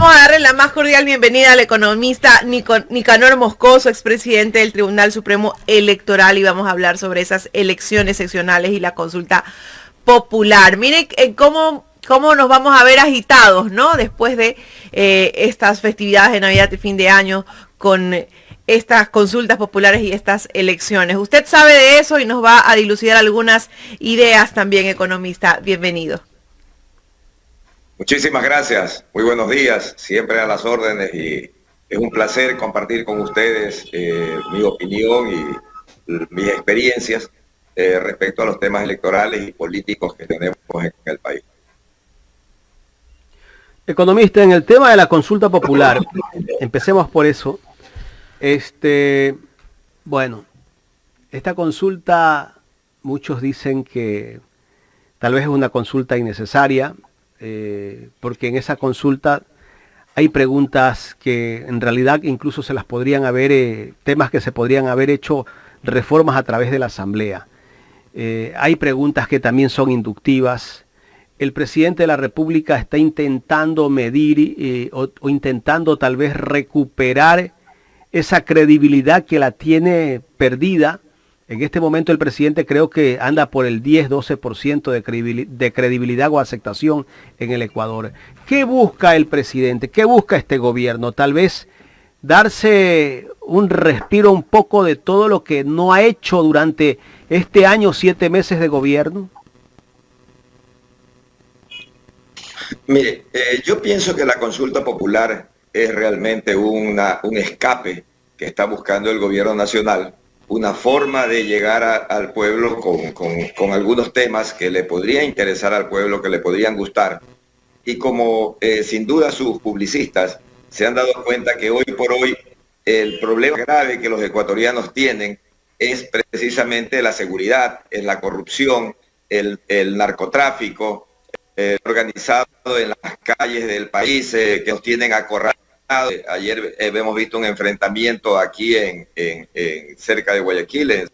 vamos a darle la más cordial bienvenida al economista Nicanor Moscoso, expresidente del Tribunal Supremo Electoral, y vamos a hablar sobre esas elecciones seccionales y la consulta popular. Mire cómo nos vamos a ver agitados, ¿no? Después de estas festividades de Navidad y fin de año con estas consultas populares y estas elecciones. Usted sabe de eso y nos va a dilucidar algunas ideas también, economista. Bienvenido. Muchísimas gracias, muy buenos días, siempre a las órdenes, y es un placer compartir con ustedes mi opinión y mis experiencias respecto a los temas electorales y políticos que tenemos en el país. Economista, en el tema de la consulta popular, empecemos por eso. Bueno, esta consulta, muchos dicen que tal vez es una consulta innecesaria, porque en esa consulta hay preguntas que en realidad incluso se las podrían haber, temas que se podrían haber hecho reformas a través de la Asamblea. Hay preguntas que también son inductivas. El presidente de la República está intentando medir o intentando tal vez recuperar esa credibilidad que la tiene perdida. En este momento el presidente creo que anda por el 10-12% de credibilidad o aceptación en el Ecuador. ¿Qué busca el presidente? ¿Qué busca este gobierno? Tal vez darse un respiro un poco de todo lo que no ha hecho durante este año, 7 meses de gobierno. Mire, yo pienso que la consulta popular es realmente un escape que está buscando el gobierno nacional, una forma de llegar al pueblo con algunos temas que le podría interesar al pueblo, que le podrían gustar. Y como sin duda sus publicistas se han dado cuenta que hoy por hoy el problema grave que los ecuatorianos tienen es precisamente la seguridad, es la corrupción, el narcotráfico organizado en las calles del país, que nos tienen acorralados. Ayer hemos visto un enfrentamiento aquí cerca de Guayaquil,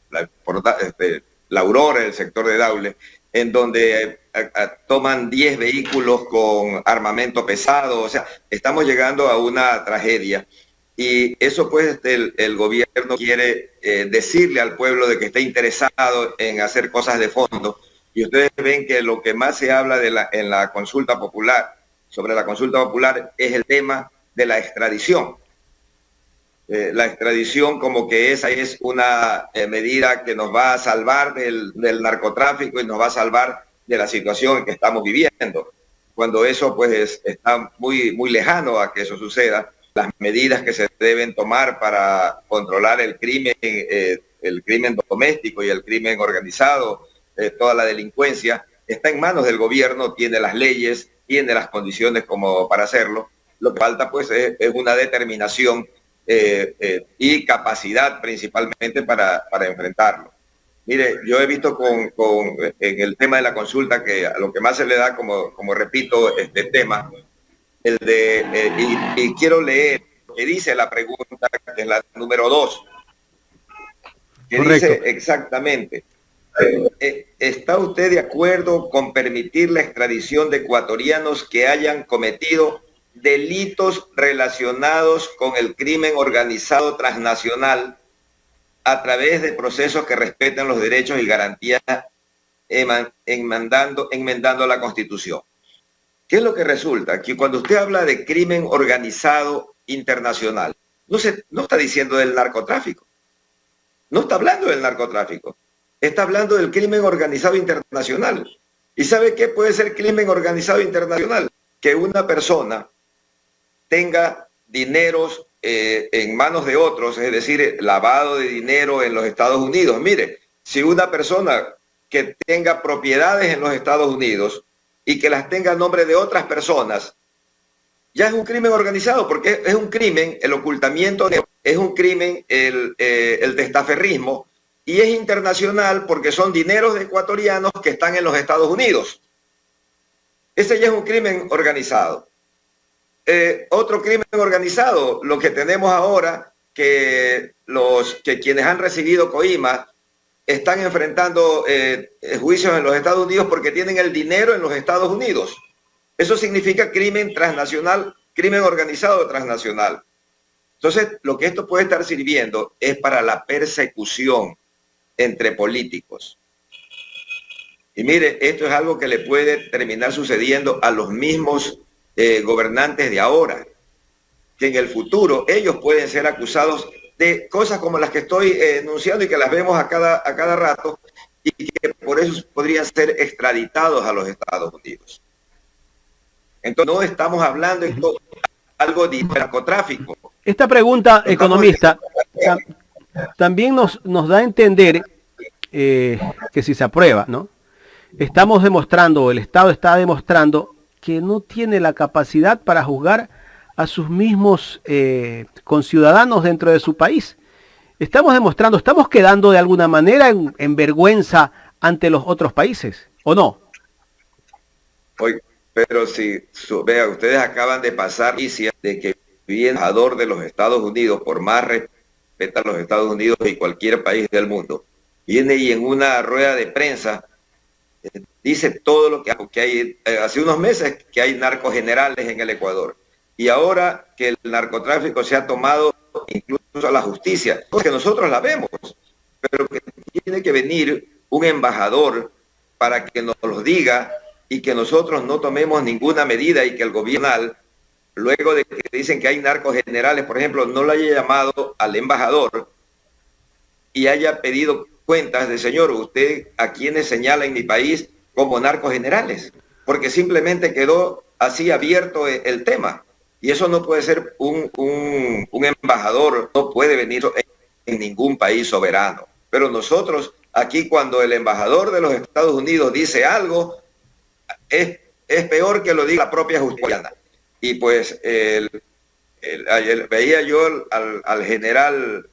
la Aurora, el sector de Daule, en donde toman 10 vehículos con armamento pesado. O sea, estamos llegando a una tragedia. Y eso pues el gobierno quiere decirle al pueblo de que está interesado en hacer cosas de fondo. Y ustedes ven que lo que más se habla en la consulta popular, sobre la consulta popular, es el tema de la extradición. La extradición como que esa es una medida que nos va a salvar del narcotráfico y nos va a salvar de la situación en que estamos viviendo. Cuando eso pues está muy, muy lejano a que eso suceda. Las medidas que se deben tomar para controlar el crimen doméstico y el crimen organizado, toda la delincuencia, está en manos del gobierno, tiene las leyes, tiene las condiciones como para hacerlo. Lo que falta pues es una determinación y capacidad principalmente para enfrentarlo. Mire, yo he visto en el tema de la consulta que a lo que más se le da, como repito, este tema, y quiero leer lo que dice la pregunta, que es la número 2, que correcto. Dice exactamente: ¿está usted de acuerdo con permitir la extradición de ecuatorianos que hayan cometido delitos relacionados con el crimen organizado transnacional a través de procesos que respeten los derechos y garantías, enmendando la Constitución? ¿Qué es lo que resulta? Que cuando usted habla de crimen organizado internacional, no está diciendo del narcotráfico, no está hablando del narcotráfico. Está hablando del crimen organizado internacional. ¿Y sabe qué puede ser crimen organizado internacional? Que una persona tenga dineros en manos de otros, es decir, lavado de dinero en los Estados Unidos. Mire, si una persona que tenga propiedades en los Estados Unidos y que las tenga a nombre de otras personas, ya es un crimen organizado, porque es un crimen el ocultamiento, es un crimen el testaferrismo, y es internacional porque son dineros de ecuatorianos que están en los Estados Unidos. Ese ya es un crimen organizado. Otro crimen organizado, lo que tenemos ahora, que quienes han recibido coimas están enfrentando juicios en los Estados Unidos porque tienen el dinero en los Estados Unidos. Eso significa crimen transnacional, crimen organizado transnacional. Entonces, lo que esto puede estar sirviendo es para la persecución entre políticos. Y mire, esto es algo que le puede terminar sucediendo a los mismos gobernantes de ahora, que en el futuro ellos pueden ser acusados de cosas como las que estoy enunciando y que las vemos a cada rato, y que por eso podrían ser extraditados a los Estados Unidos. Entonces no estamos hablando de algo de narcotráfico. Esta pregunta, economista, también nos da a entender que si se aprueba, ¿no? Estamos demostrando, el Estado está demostrando que no tiene la capacidad para juzgar a sus mismos conciudadanos dentro de su país. Estamos demostrando, estamos quedando de alguna manera en vergüenza ante los otros países, ¿o no? Oye, pero si, vea, ustedes acaban de pasar noticia de que el embajador de los Estados Unidos, por más respeta a los Estados Unidos y cualquier país del mundo, viene y en una rueda de prensa dice todo lo que hay, hace unos meses que hay narcogenerales en el Ecuador, y ahora que el narcotráfico se ha tomado incluso a la justicia, porque nosotros la vemos, pero que tiene que venir un embajador para que nos lo diga y que nosotros no tomemos ninguna medida, y que el gobierno, luego de que dicen que hay narcogenerales, por ejemplo, no lo haya llamado al embajador y haya pedido cuentas de: señor, usted a quienes señala en mi país como narcogenerales, porque simplemente quedó así abierto el tema. Y eso no puede ser un embajador, no puede venir en ningún país soberano. Pero nosotros aquí, cuando el embajador de los Estados Unidos dice algo, es peor que lo diga la propia justicia. Y pues ayer veía yo al general,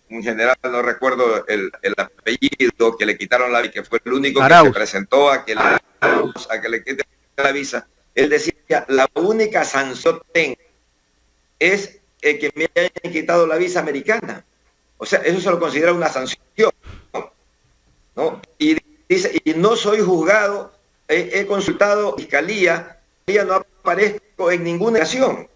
un general, no recuerdo el apellido, que le quitaron la visa, que fue el único que se presentó a que le quiten la visa. Él decía: la única sanción es que me hayan quitado la visa americana. O sea, eso se lo considera una sanción, ¿no? Y dice: y no soy juzgado, he consultado fiscalía, no aparezco en ninguna ocasión.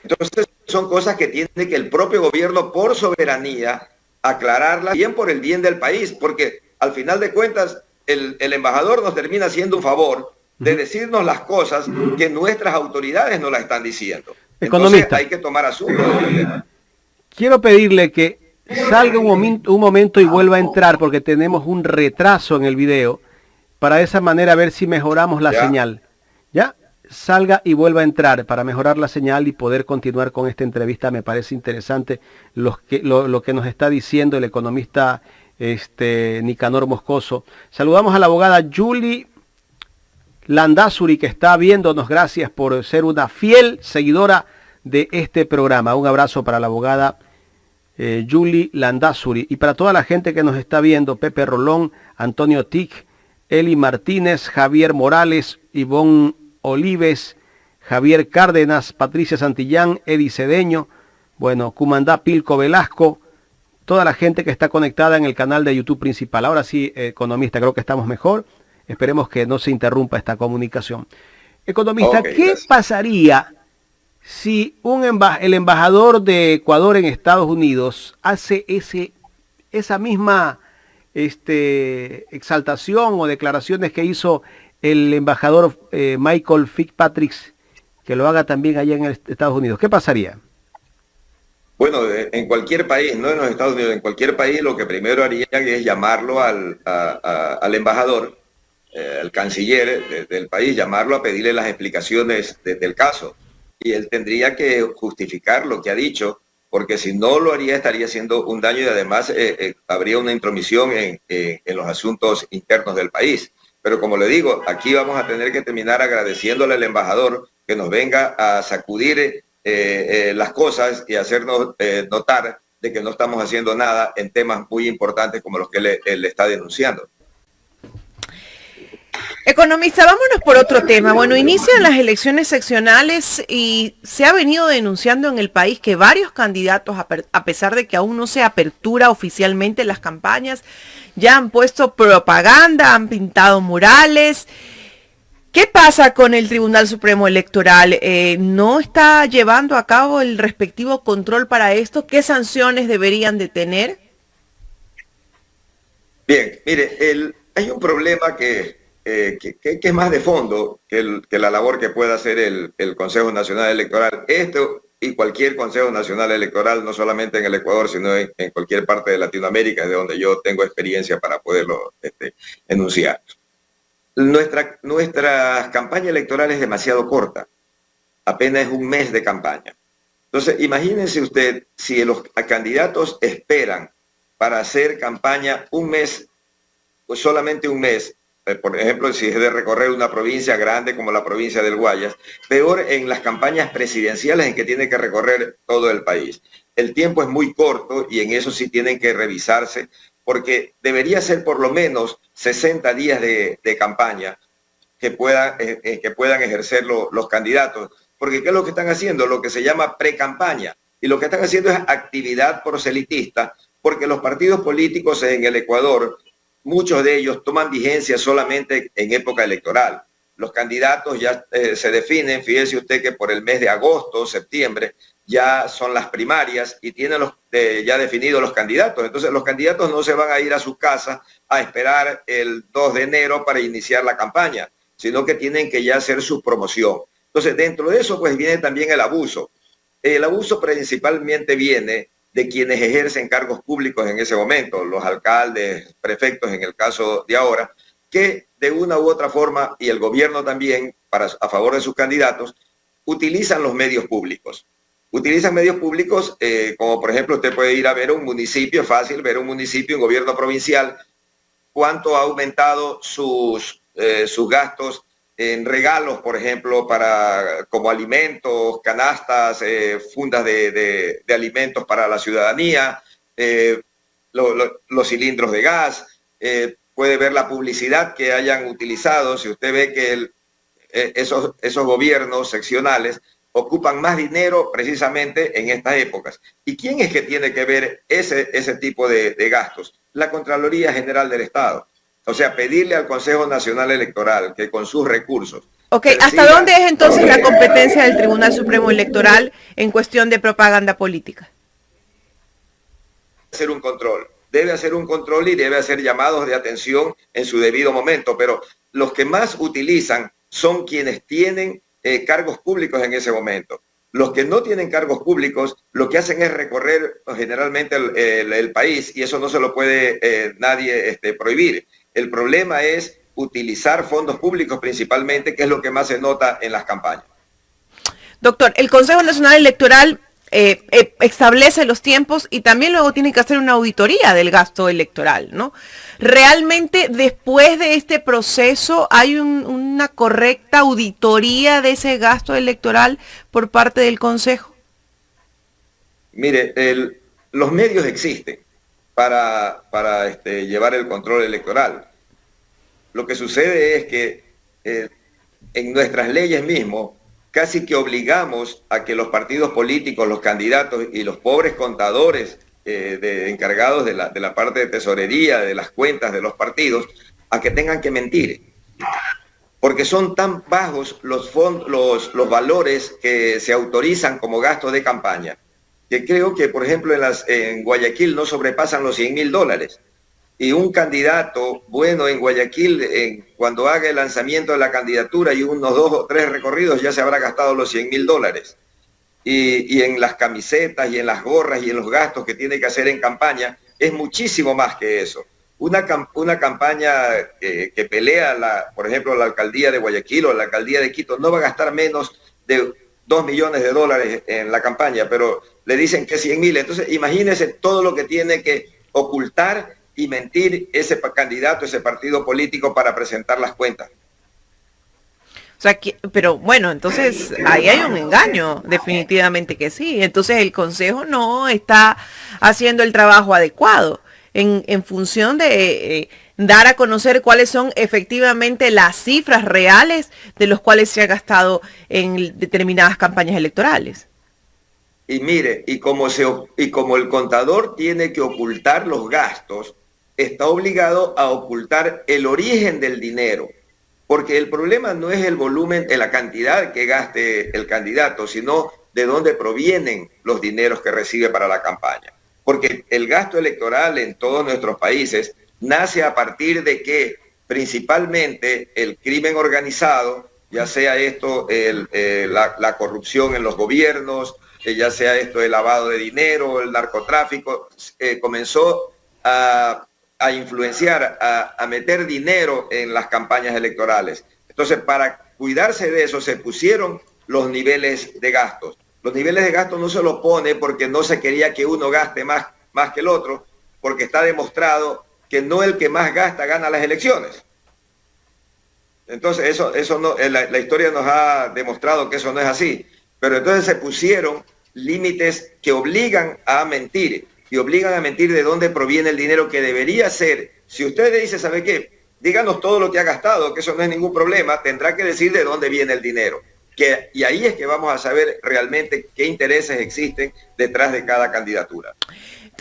Entonces son cosas que tiene que el propio gobierno, por soberanía, aclararlas, bien por el bien del país, porque al final de cuentas el embajador nos termina haciendo un favor de decirnos las cosas que nuestras autoridades no las están diciendo. Economista, entonces hay que tomar asunto. Quiero pedirle que salga un momento y vuelva a entrar, porque tenemos un retraso en el video, para de esa manera ver si mejoramos la señal. ¿Ya? Salga y vuelva a entrar para mejorar la señal y poder continuar con esta entrevista. Me parece interesante lo que nos está diciendo el economista Nicanor Moscoso. Saludamos a la abogada Julie Landázuri, que está viéndonos. Gracias por ser una fiel seguidora de este programa. Un abrazo para la abogada Julie Landázuri, y para toda la gente que nos está viendo: Pepe Rolón, Antonio Tic, Eli Martínez, Javier Morales, Ivonne Olives, Javier Cárdenas, Patricia Santillán, Edi Cedeño, bueno, Cumandá Pilco Velasco, toda la gente que está conectada en el canal de YouTube principal. Ahora sí, economista, creo que estamos mejor. Esperemos que no se interrumpa esta comunicación. Economista, ¿qué pasaría si el embajador de Ecuador en Estados Unidos hace esa misma exaltación o declaraciones que hizo el embajador Michael Fitzpatrick, que lo haga también allá en Estados Unidos? ¿Qué pasaría? Bueno, en cualquier país, no en los Estados Unidos, en cualquier país, lo que primero harían es llamarlo al embajador, al canciller del país, llamarlo a pedirle las explicaciones del caso. Y él tendría que justificar lo que ha dicho, porque si no lo haría, estaría haciendo un daño, y además habría una intromisión en los asuntos internos del país. Pero como le digo, aquí vamos a tener que terminar agradeciéndole al embajador que nos venga a sacudir las cosas y hacernos notar de que no estamos haciendo nada en temas muy importantes como los que él está denunciando. Economista, vámonos por otro tema. Bueno, inician las elecciones seccionales y se ha venido denunciando en el país que varios candidatos, a pesar de que aún no se apertura oficialmente las campañas, ya han puesto propaganda, han pintado murales. ¿Qué pasa con el Tribunal Supremo Electoral? ¿No está llevando a cabo el respectivo control para esto? ¿Qué sanciones deberían de tener? Bien, mire, hay un problema que es más de fondo que la labor que pueda hacer el Consejo Nacional Electoral. Esto y cualquier Consejo Nacional Electoral, no solamente en el Ecuador, sino en cualquier parte de Latinoamérica, de donde yo tengo experiencia para poderlo enunciar. Nuestra campaña electoral es demasiado corta, apenas es un mes de campaña. Entonces, imagínense usted si los candidatos esperan para hacer campaña un mes, pues solamente un mes, por ejemplo, si es de recorrer una provincia grande como la provincia del Guayas, peor en las campañas presidenciales en que tiene que recorrer todo el país. El tiempo es muy corto y en eso sí tienen que revisarse, porque debería ser por lo menos 60 días de campaña que puedan ejercer los candidatos. Porque ¿qué es lo que están haciendo? Lo que se llama pre-campaña. Y lo que están haciendo es actividad proselitista, porque los partidos políticos en el Ecuador, muchos de ellos toman vigencia solamente en época electoral. Los candidatos ya se definen, fíjese usted que por el mes de agosto, septiembre, ya son las primarias y tienen ya definidos los candidatos. Entonces los candidatos no se van a ir a sus casas a esperar el 2 de enero para iniciar la campaña, sino que tienen que ya hacer su promoción. Entonces dentro de eso pues viene también el abuso. El abuso principalmente viene de quienes ejercen cargos públicos en ese momento, los alcaldes, prefectos en el caso de ahora, que de una u otra forma, y el gobierno también, a favor de sus candidatos, utilizan los medios públicos. Utilizan medios públicos, como por ejemplo usted puede ir a ver un municipio, es fácil ver un municipio, un gobierno provincial, cuánto ha aumentado sus gastos en regalos, por ejemplo, como alimentos, canastas, fundas de alimentos para la ciudadanía, los cilindros de gas, puede ver la publicidad que hayan utilizado. Si usted ve que esos gobiernos seccionales ocupan más dinero precisamente en estas épocas. ¿Y quién es que tiene que ver ese tipo de gastos? La Contraloría General del Estado. O sea, pedirle al Consejo Nacional Electoral que con sus recursos... Ok, ¿hasta dónde es entonces la competencia del Tribunal Supremo Electoral en cuestión de propaganda política? Debe hacer un control y debe hacer llamados de atención en su debido momento, pero los que más utilizan son quienes tienen cargos públicos en ese momento. Los que no tienen cargos públicos, lo que hacen es recorrer generalmente el país, y eso no se lo puede nadie prohibir. El problema es utilizar fondos públicos principalmente, que es lo que más se nota en las campañas. Doctor, el Consejo Nacional Electoral establece los tiempos y también luego tiene que hacer una auditoría del gasto electoral, ¿no? ¿Realmente después de este proceso hay una correcta auditoría de ese gasto electoral por parte del Consejo? Mire, los medios existen para llevar el control electoral. Lo que sucede es que en nuestras leyes mismos casi que obligamos a que los partidos políticos, los candidatos y los pobres contadores encargados de la parte de tesorería, de las cuentas de los partidos, a que tengan que mentir. Porque son tan bajos los valores que se autorizan como gastos de campaña, que creo que, por ejemplo, en Guayaquil no sobrepasan los $100.000. Y un candidato bueno en Guayaquil, cuando haga el lanzamiento de la candidatura y unos 2 o 3 recorridos, ya se habrá gastado los $100.000. Y en las camisetas y en las gorras y en los gastos que tiene que hacer en campaña, es muchísimo más que eso. Una campaña que pelea, por ejemplo, la alcaldía de Guayaquil o la alcaldía de Quito, no va a gastar menos de $2 millones en la campaña, pero le dicen que 100.000. Entonces, imagínense todo lo que tiene que ocultar y mentir ese candidato, ese partido político para presentar las cuentas. O sea, pero bueno, entonces ahí hay un engaño, definitivamente que sí. Entonces el Consejo no está haciendo el trabajo adecuado en función de dar a conocer cuáles son efectivamente las cifras reales de los cuales se ha gastado en determinadas campañas electorales. Y mire, y como el contador tiene que ocultar los gastos, está obligado a ocultar el origen del dinero. porque el problema no es el volumen, la cantidad que gaste el candidato, sino de dónde provienen los dineros que recibe para la campaña. Porque el gasto electoral en todos nuestros países nace a partir de que principalmente el crimen organizado, ya sea esto la corrupción en los gobiernos, ya sea esto el lavado de dinero, el narcotráfico, comenzó a influenciar, a meter dinero en las campañas electorales. Entonces, para cuidarse de eso, se pusieron los niveles de gastos. Los niveles de gastos no se los pone porque no se quería que uno gaste más que el otro, porque está demostrado que no el que más gasta gana las elecciones. Entonces, eso no, la historia nos ha demostrado que eso no es así. Pero entonces se pusieron límites que obligan a mentir, y obligan a mentir de dónde proviene el dinero que debería ser. Si usted le dice, ¿sabe qué? Díganos todo lo que ha gastado, que eso no es ningún problema, tendrá que decir de dónde viene el dinero. Y ahí es que vamos a saber realmente qué intereses existen detrás de cada candidatura.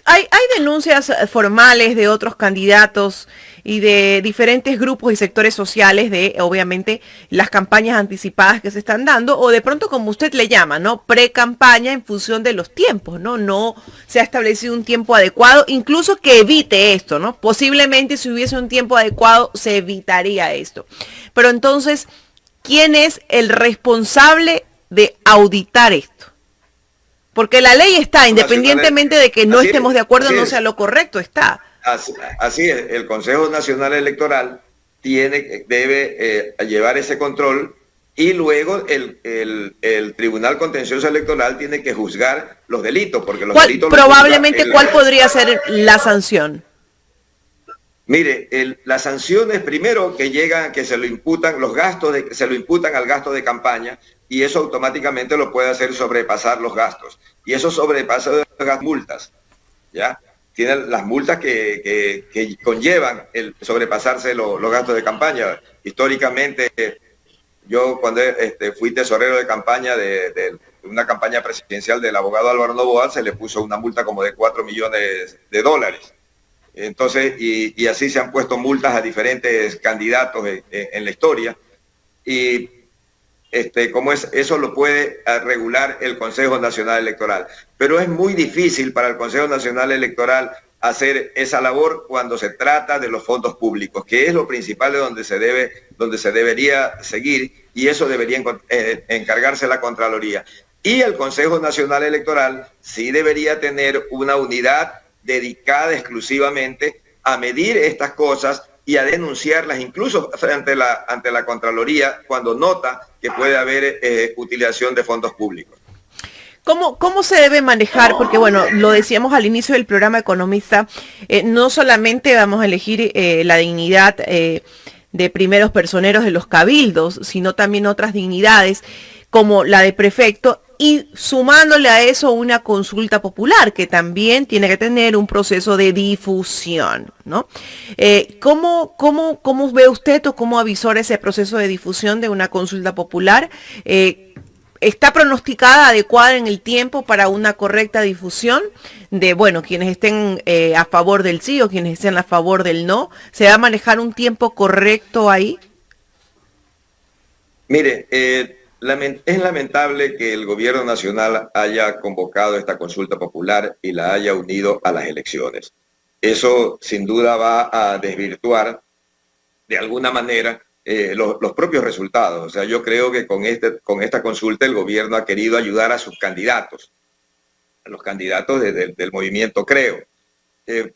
Hay denuncias formales de otros candidatos y de diferentes grupos y sectores sociales de, obviamente, las campañas anticipadas que se están dando, o de pronto, como usted le llama, ¿no? Pre-campaña en función de los tiempos, ¿no? No se ha establecido un tiempo adecuado, incluso que evite esto, ¿no? Posiblemente si hubiese un tiempo adecuado se evitaría esto. Pero entonces, ¿quién es el responsable de auditar esto? Porque la ley está, independientemente de que no estemos de acuerdo, no sea lo correcto, está. Así es, el Consejo Nacional Electoral debe llevar ese control, y luego el Tribunal Contencioso Electoral tiene que juzgar los delitos, porque los delitos... Probablemente, ¿cuál podría ser la sanción? Mire, las sanciones primero que se lo imputan, se lo imputan al gasto de campaña, y eso automáticamente lo puede hacer sobrepasar los gastos. Y eso sobrepasa las multas, ¿ya? Tienen las multas que conllevan el sobrepasarse los gastos de campaña. Históricamente, yo cuando fui tesorero de campaña de una campaña presidencial del abogado Álvaro Noboa, se le puso una multa como de $4 millones. Entonces, y así se han puesto multas a diferentes candidatos en la historia. Y eso lo puede regular el Consejo Nacional Electoral. Pero es muy difícil para el Consejo Nacional Electoral hacer esa labor cuando se trata de los fondos públicos, que es lo principal de donde se debería seguir, y eso debería encargarse la Contraloría. Y el Consejo Nacional Electoral sí debería tener una unidad dedicada exclusivamente a medir estas cosas y a denunciarlas, incluso ante la Contraloría, cuando nota que puede haber utilización de fondos públicos. ¿Cómo se debe manejar? Porque bueno, lo decíamos al inicio del programa Economista, no solamente vamos a elegir la dignidad de primeros personeros de los cabildos, sino también otras dignidades como la de prefecto, y sumándole a eso una consulta popular que también tiene que tener un proceso de difusión, ¿no? ¿Cómo ve usted o cómo avisora ese proceso de difusión de una consulta popular? ¿Está pronosticada adecuada en el tiempo para una correcta difusión de, bueno, quienes estén a favor del sí o quienes estén a favor del no? ¿Se va a manejar un tiempo correcto ahí? Mire, es lamentable que el gobierno nacional haya convocado esta consulta popular y la haya unido a las elecciones. Eso sin duda va a desvirtuar de alguna manera los propios resultados. O sea, yo creo que con esta consulta el gobierno ha querido ayudar a sus candidatos, a los candidatos del movimiento Creo.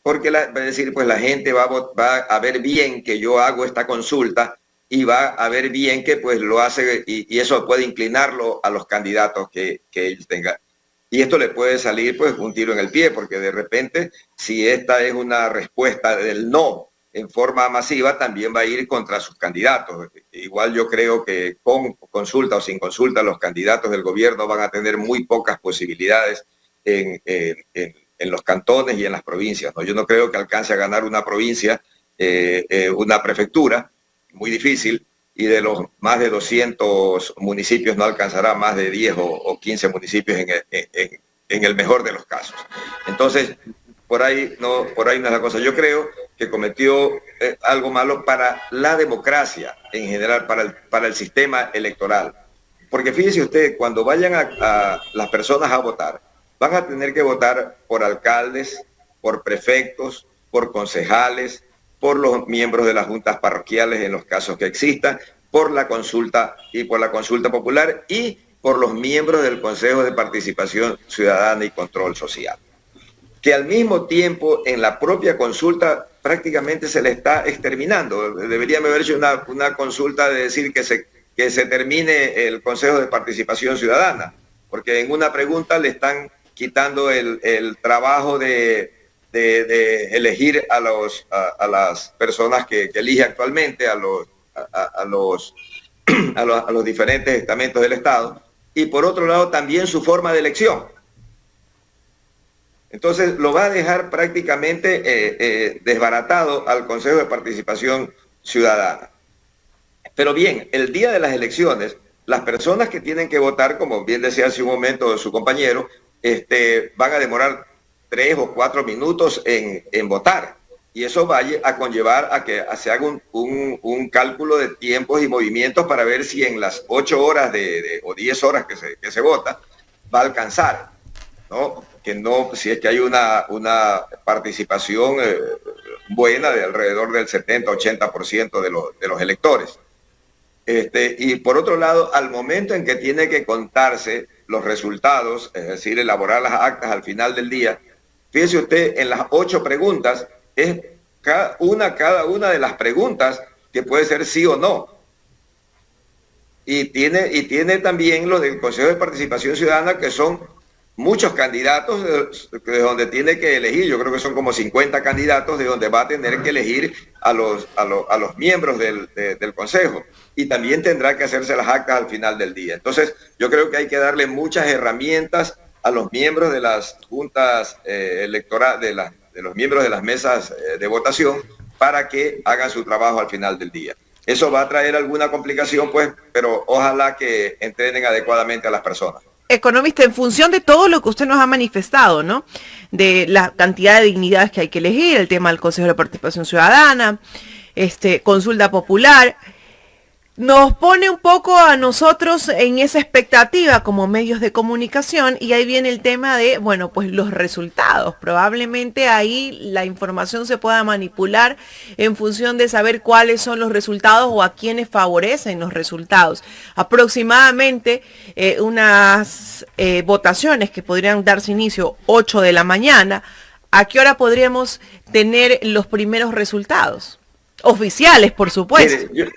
Porque va a decir, pues la gente va a ver bien que yo hago esta consulta, y va a ver bien que pues lo hace, y eso puede inclinarlo a los candidatos que ellos tengan. Y esto le puede salir pues un tiro en el pie, porque de repente, si esta es una respuesta del no en forma masiva, también va a ir contra sus candidatos. Igual yo creo que con consulta o sin consulta, los candidatos del gobierno van a tener muy pocas posibilidades en los cantones y en las provincias, ¿no? Yo no creo que alcance a ganar una provincia, una prefectura, muy difícil, y de los más de 200 municipios no alcanzará más de 10 o 15 municipios en el mejor de los casos. Entonces, por ahí no es la cosa. Yo creo que cometió algo malo para la democracia en general, para el sistema electoral. Porque fíjese usted, cuando vayan a las personas a votar, van a tener que votar por alcaldes, por prefectos, por concejales, por los miembros de las juntas parroquiales en los casos que existan, por la consulta y por la consulta popular y por los miembros del Consejo de Participación Ciudadana y Control Social. Que al mismo tiempo en la propia consulta prácticamente se le está exterminando. Deberíamos haber hecho una consulta de decir que se termine el Consejo de Participación Ciudadana, porque en una pregunta le están quitando el trabajo de elegir a las personas que elige actualmente, a los diferentes estamentos del Estado, y por otro lado también su forma de elección. Entonces lo va a dejar prácticamente desbaratado al Consejo de Participación Ciudadana. Pero bien, el día de las elecciones, las personas que tienen que votar, como bien decía hace un momento su compañero, van a demorar 3 o 4 minutos en votar. Y eso va a conllevar a que se haga un cálculo de tiempos y movimientos para ver si en las 8 horas o 10 horas que se vota va a alcanzar, ¿no? Que no, si es que hay una participación buena de alrededor del 70-80% de los electores. Y por otro lado, al momento en que tiene que contarse los resultados, es decir, elaborar las actas al final del día, fíjese usted, en las 8 preguntas, es cada una de las preguntas que puede ser sí o no. Y tiene también lo del Consejo de Participación Ciudadana, que son muchos candidatos de donde tiene que elegir. Yo creo que son como 50 candidatos de donde va a tener que elegir a los miembros del Consejo. Y también tendrá que hacerse las actas al final del día. Entonces, yo creo que hay que darle muchas herramientas a los miembros de las juntas electorales, de los miembros de las mesas de votación, para que hagan su trabajo al final del día. Eso va a traer alguna complicación, pues, pero ojalá que entrenen adecuadamente a las personas. Economista, en función de todo lo que usted nos ha manifestado, ¿no? De la cantidad de dignidades que hay que elegir, el tema del Consejo de Participación Ciudadana, consulta popular, nos pone un poco a nosotros en esa expectativa como medios de comunicación, y ahí viene el tema de, bueno, pues los resultados. Probablemente ahí la información se pueda manipular en función de saber cuáles son los resultados o a quiénes favorecen los resultados. Aproximadamente unas votaciones que podrían darse inicio 8 de la mañana, ¿a qué hora podríamos tener los primeros resultados? Oficiales, por supuesto. Mire,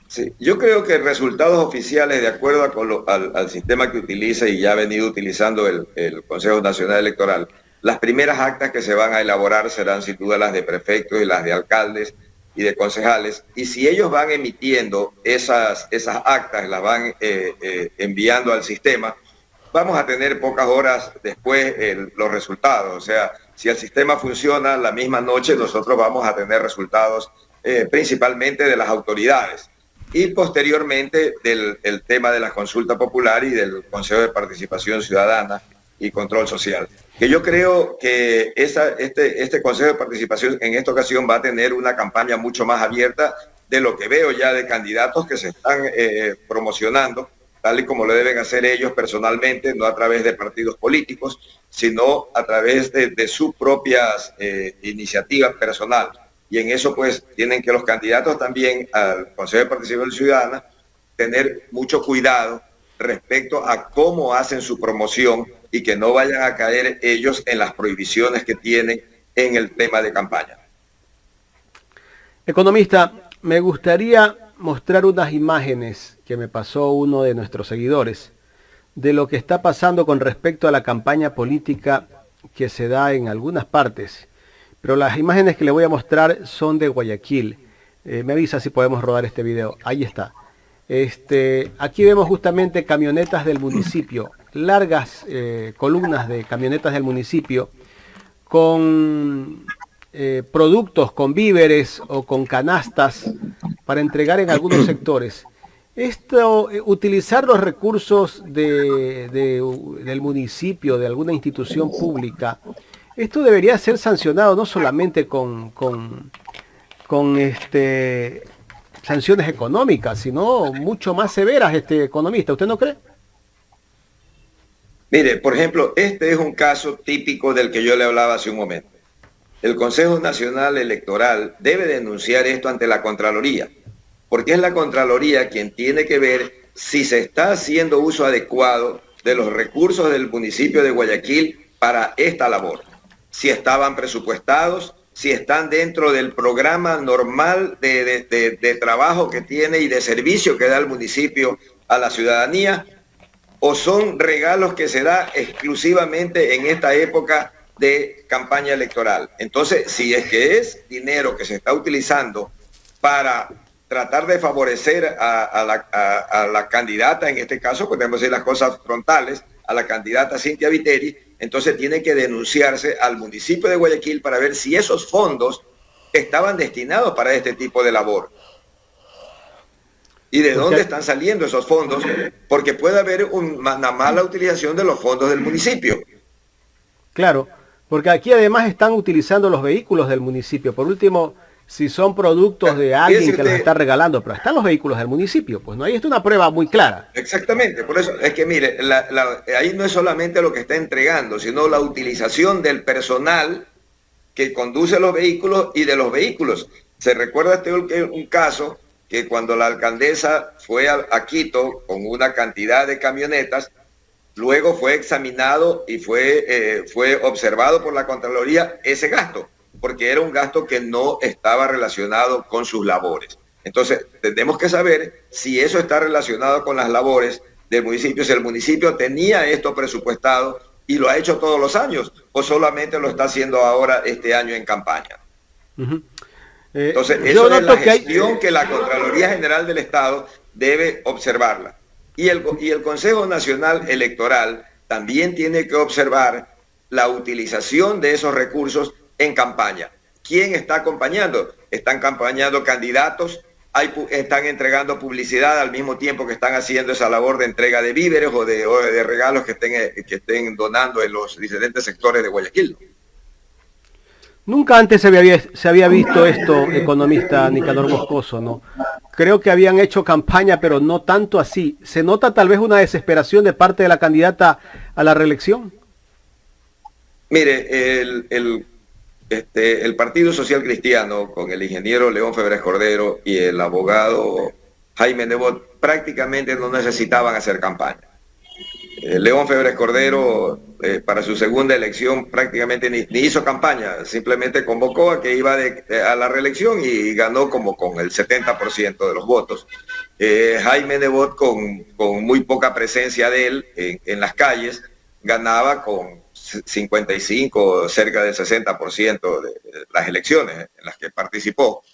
sí, yo creo que resultados oficiales, de acuerdo al sistema que utiliza y ya ha venido utilizando el Consejo Nacional Electoral, las primeras actas que se van a elaborar serán sin duda las de prefectos y las de alcaldes y de concejales. Y si ellos van emitiendo esas actas, las van enviando al sistema, vamos a tener pocas horas después los resultados. O sea, si el sistema funciona, la misma noche nosotros vamos a tener resultados principalmente de las autoridades. Y posteriormente el tema de la consulta popular y del Consejo de Participación Ciudadana y Control Social. Que yo creo que este Consejo de Participación en esta ocasión va a tener una campaña mucho más abierta de lo que veo ya de candidatos que se están promocionando, tal y como lo deben hacer ellos personalmente, no a través de partidos políticos, sino a través de sus propias iniciativas personales. Y en eso pues tienen que los candidatos también al Consejo de Participación Ciudadana tener mucho cuidado respecto a cómo hacen su promoción y que no vayan a caer ellos en las prohibiciones que tienen en el tema de campaña. Economista, me gustaría mostrar unas imágenes que me pasó uno de nuestros seguidores de lo que está pasando con respecto a la campaña política que se da en algunas partes. Pero las imágenes que le voy a mostrar son de Guayaquil. Me avisa si podemos rodar este video. Ahí está. Aquí vemos justamente camionetas del municipio, largas columnas de camionetas del municipio con productos, con víveres o con canastas para entregar en algunos sectores. Utilizar los recursos del municipio, de alguna institución pública, Esto debería ser sancionado no solamente con sanciones económicas, sino mucho más severas, economista. ¿Usted no cree? Mire, por ejemplo, este es un caso típico del que yo le hablaba hace un momento. El Consejo Nacional Electoral debe denunciar esto ante la Contraloría, porque es la Contraloría quien tiene que ver si se está haciendo uso adecuado de los recursos del municipio de Guayaquil para esta labor. Si estaban presupuestados, si están dentro del programa normal de trabajo que tiene y de servicio que da el municipio a la ciudadanía, o son regalos que se da exclusivamente en esta época de campaña electoral. Entonces, si es que es dinero que se está utilizando para tratar de favorecer a la candidata, en este caso podemos decir las cosas frontales, a la candidata Cynthia Viteri, entonces tiene que denunciarse al municipio de Guayaquil para ver si esos fondos estaban destinados para este tipo de labor. ¿Y de dónde están saliendo esos fondos? Porque puede haber una mala utilización de los fondos del municipio. Claro, porque aquí además están utilizando los vehículos del municipio. Por último, si son productos de alguien que los está regalando, pero están los vehículos del municipio, pues no, ahí está una prueba muy clara. Exactamente, por eso es que mire, ahí no es solamente lo que está entregando, sino la utilización del personal que conduce los vehículos y de los vehículos. Se recuerda un caso que cuando la alcaldesa fue a Quito con una cantidad de camionetas, luego fue examinado y fue observado por la Contraloría ese gasto, porque era un gasto que no estaba relacionado con sus labores. Entonces, tenemos que saber si eso está relacionado con las labores del municipio, si el municipio tenía esto presupuestado y lo ha hecho todos los años, o solamente lo está haciendo ahora este año en campaña. Entonces, eso es la gestión que la Contraloría General del Estado debe observarla. Y el Consejo Nacional Electoral también tiene que observar la utilización de esos recursos en campaña. ¿Quién está acompañando? Están acompañando candidatos, están entregando publicidad al mismo tiempo que están haciendo esa labor de entrega de víveres o de regalos que estén donando en los diferentes sectores de Guayaquil. Nunca antes se había visto esto, economista Nicanor Moscoso, ¿no? Creo que habían hecho campaña, pero no tanto así. ¿Se nota tal vez una desesperación de parte de la candidata a la reelección? Mire, el Partido Social Cristiano, con el ingeniero León Febres Cordero y el abogado Jaime Nebot, prácticamente no necesitaban hacer campaña. León Febres Cordero, para su segunda elección, prácticamente ni hizo campaña, simplemente convocó a que iba a la reelección y ganó como con el 70% de los votos. Jaime Nebot, con muy poca presencia de él en las calles, ganaba con 55, cerca del 60% de las elecciones en las que participó.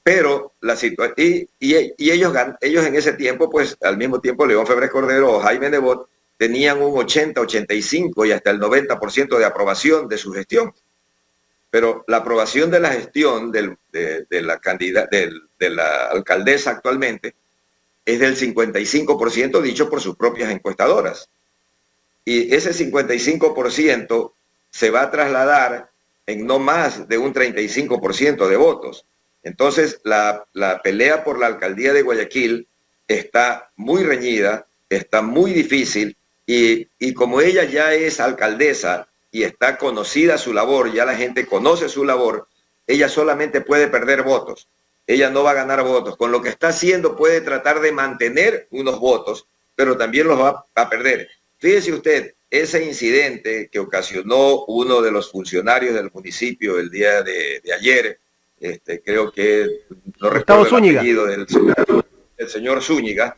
Pero la situación, ellos en ese tiempo, pues al mismo tiempo León Febres Cordero o Jaime Nebot tenían un 80, 85 y hasta el 90% de aprobación de su gestión. Pero la aprobación de la gestión de la alcaldesa actualmente es del 55%, dicho por sus propias encuestadoras. Y ese 55% se va a trasladar en no más de un 35% de votos. Entonces, la pelea por la alcaldía de Guayaquil está muy reñida, está muy difícil, y como ella ya es alcaldesa y está conocida su labor, ya la gente conoce su labor, ella solamente puede perder votos. Ella no va a ganar votos. Con lo que está haciendo puede tratar de mantener unos votos, pero también los va a perder. Fíjese usted, ese incidente que ocasionó uno de los funcionarios del municipio el día de ayer, creo que no recuerdo el apellido del señor Zúñiga.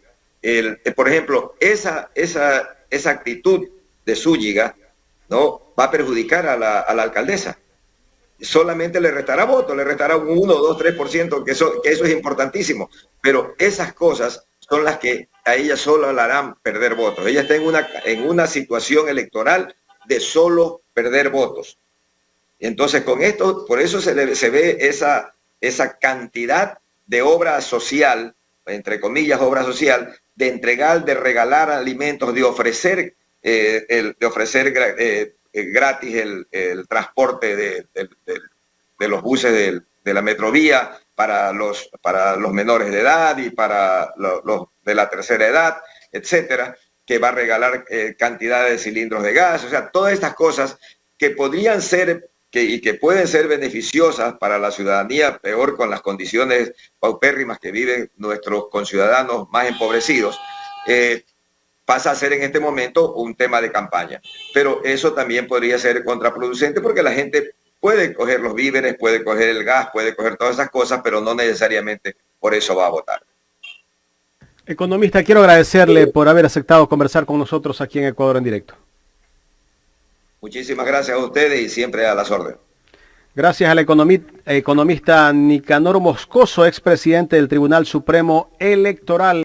Por ejemplo, esa actitud de Zúñiga, ¿no?, va a perjudicar a la alcaldesa. Solamente le restará votos, le restará un 1, 2, 3%, que eso es importantísimo. Pero esas cosas son las que a ella solo la harán perder votos. Ella está en una situación electoral de solo perder votos. Entonces, con esto, por eso se ve esa cantidad de obra social, entre comillas, obra social, de entregar, de regalar alimentos, de ofrecer gratis el transporte de los buses de la Metrovía para los menores de edad y para los de la tercera edad, etcétera, que va a regalar cantidad de cilindros de gas, o sea, todas estas cosas que podrían ser y que pueden ser beneficiosas para la ciudadanía, peor con las condiciones paupérrimas que viven nuestros conciudadanos más empobrecidos, pasa a ser en este momento un tema de campaña. Pero eso también podría ser contraproducente porque la gente puede coger los víveres, puede coger el gas, puede coger todas esas cosas, pero no necesariamente por eso va a votar. Economista, quiero agradecerle por haber aceptado conversar con nosotros aquí en Ecuador en Directo. Muchísimas gracias a ustedes y siempre a las órdenes. Gracias al economista Nicanor Moscoso, expresidente del Tribunal Supremo Electoral.